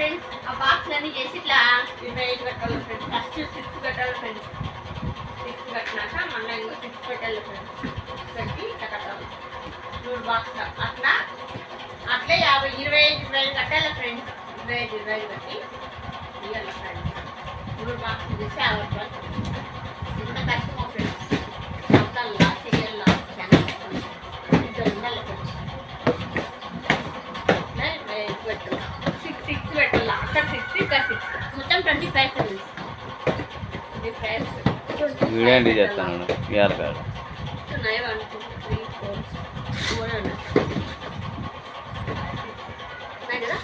Friends. ఆ box అన్ని చేసి ఇట్లా 25 కట్టాలి ఫ్రెండ్స్. ఫస్ట్ 6 కట్టాలి ఫ్రెండ్స్. 6 కట్టినాక మళ్ళీ ఇంకో 6 పెట్టాలి ఫ్రెండ్స్. పెట్టి ఇట్లా కట్టాలి 3 బాక్స్ అట్లా. అట్లే 25 కట్టాలి ఫ్రెండ్స్. 25 కట్టి ఇవ్వాలి ఫ్రెండ్స్. 3 బాక్స్ చేసి 50 రూపాయలు. ఇంత కష్టమో ఫ్రెండ్స్. అవతల్లా చెయ్యాలా చాలా ఇద్దరు ఉండాలి ఫ్రెండ్స్. పెట్టాలి 6 పెట్టాలి. అక్కడ 6 ఇక్కడ 6 మొత్తం 25 ఫ్రెండ్స్. 25 వీడియో చేస్తాను ఇవాళ కాదు. ఉన్నాయి 1 2 3 4 కూడా ఉన్నాయి కదా.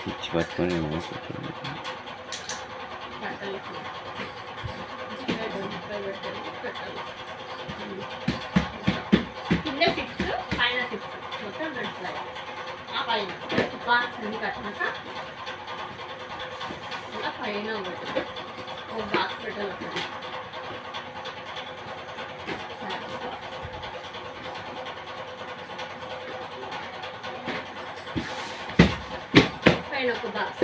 పిచ్చి పట్టుకొని కింద 6 పైన 6 మొత్తం 2 ఆ పైన బాక్స్ అన్ని కట్టినాక ఇలా పైన ఒక బాక్స్ పెట్టాలి. పైన ఒక బాక్స్